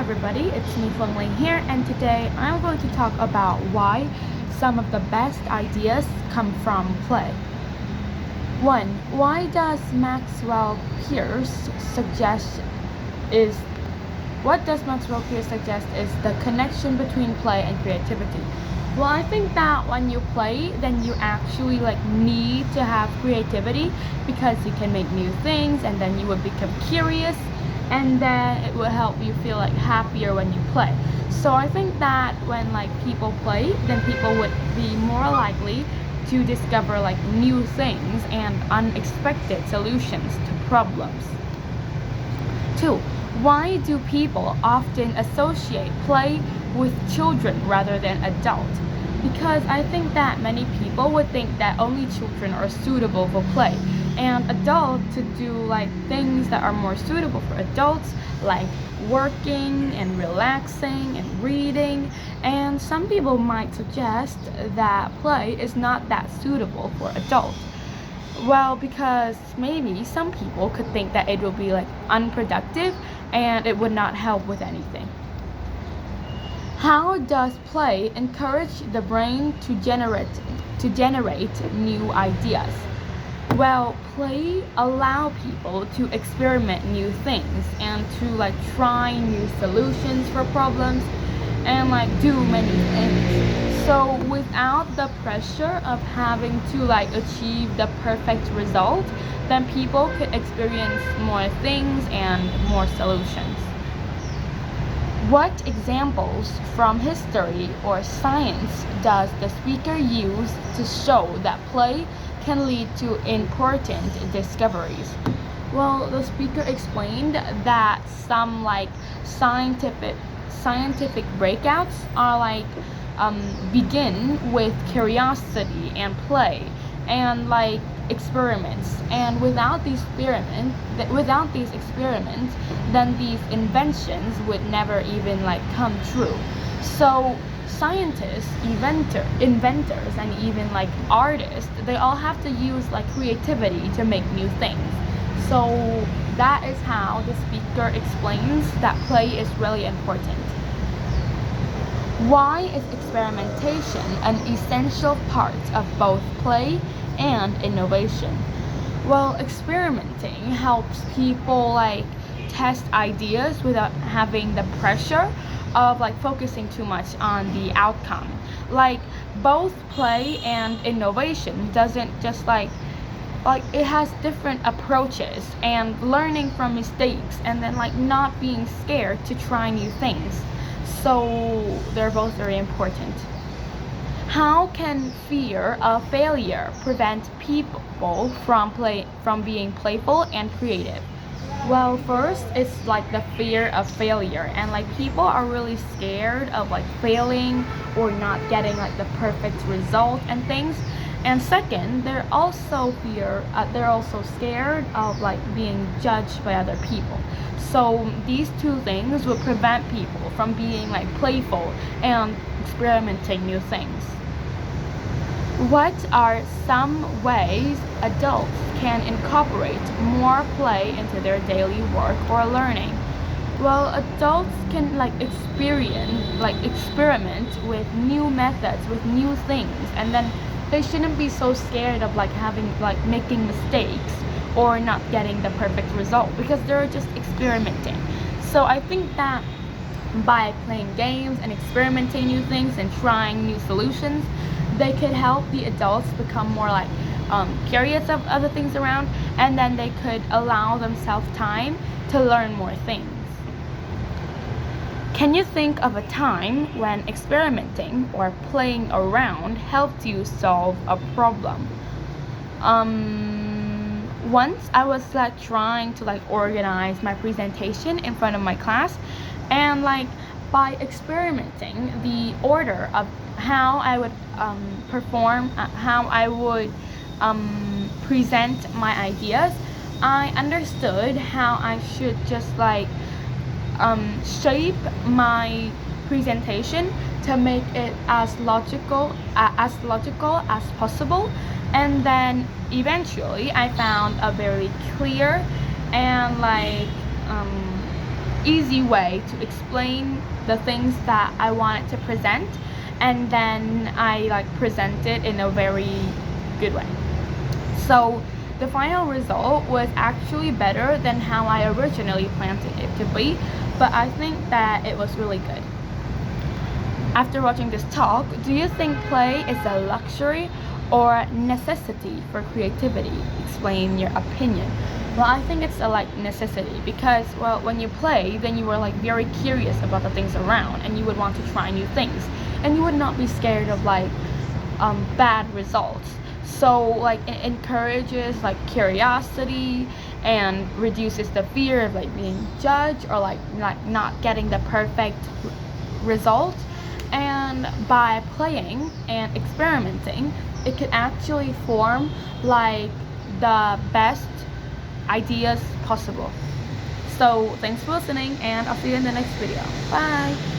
everybody, it's me Linh here, and today I'm going to talk about why some of the best ideas come from play. 1. Why does Maxwell Pierce suggest is What does Maxwell Pierce suggest is the connection between play and creativity? Well, I think that when you play, then you actually need to have creativity because you can make new things, and then you would become curious, and then it will help you feel happier when you play. So I think that when people play, then people would be more likely to discover new things and unexpected solutions to problems. 2. Why do people often associate play with children rather than adults? Because I think that many people would think that only children are suitable for play, and adults to do things that are more suitable for adults, like working and relaxing and reading. And some people might suggest that play is not that suitable for adults. Well, because maybe some people could think that it will be unproductive and it would not help with anything. How does play encourage the brain to generate new ideas? Well, play allow people to experiment new things and to try new solutions for problems and do many things. So without the pressure of having to achieve the perfect result, then people could experience more things and more solutions. What examples from history or science does the speaker use to show that play can lead to important discoveries? Well, the speaker explained that some scientific breakouts are begin with curiosity and play and experiments, and without these experiments, then these inventions would never even come true. So scientists, inventors, and even artists, they all have to use creativity to make new things. So that is how the speaker explains that play is really important. Why is experimentation an essential part of both play and innovation? Well, experimenting helps people test ideas without having the pressure of focusing too much on the outcome. Both play and innovation doesn't just it has different approaches, and learning from mistakes, and then not being scared to try new things. So they're both very important. How can fear of failure prevent people from being playful and creative? Well, first it's the fear of failure, and people are really scared of failing or not getting the perfect result and things. And second, they're also scared of being judged by other people. So these two things will prevent people from being playful and experimenting new things. What are some ways adults can incorporate more play into their daily work or learning? Well, adults can experiment with new methods, with new things, and then they shouldn't be so scared of having making mistakes or not getting the perfect result, because they're just experimenting. So I think that by playing games and experimenting new things and trying new solutions, they could help the adults become more curious of other things around, and then they could allow themselves time to learn more things. Can you think of a time when experimenting or playing around helped you solve a problem? Once I was trying to organize my presentation in front of my class, and by experimenting the order of how I would perform, how I would present my ideas, I understood how I should just shape my presentation to make it as logical as possible. And then eventually I found a very clear and easy way to explain the things that I wanted to present, and then I like present it in a very good way. So the final result was actually better than how I originally planned it to be, but I think that it was really good. After watching this talk, do you think play is a luxury or necessity for creativity? Explain your opinion. Well, I think it's a necessity because, well, when you play, then you are like very curious about the things around, and you would want to try new things, and you would not be scared of bad results. So like it encourages like curiosity and reduces the fear of like being judged or like not getting the perfect result. And by playing and experimenting, it can actually form like the best ideas possible. So thanks for listening, and I'll see you in the next video. Bye.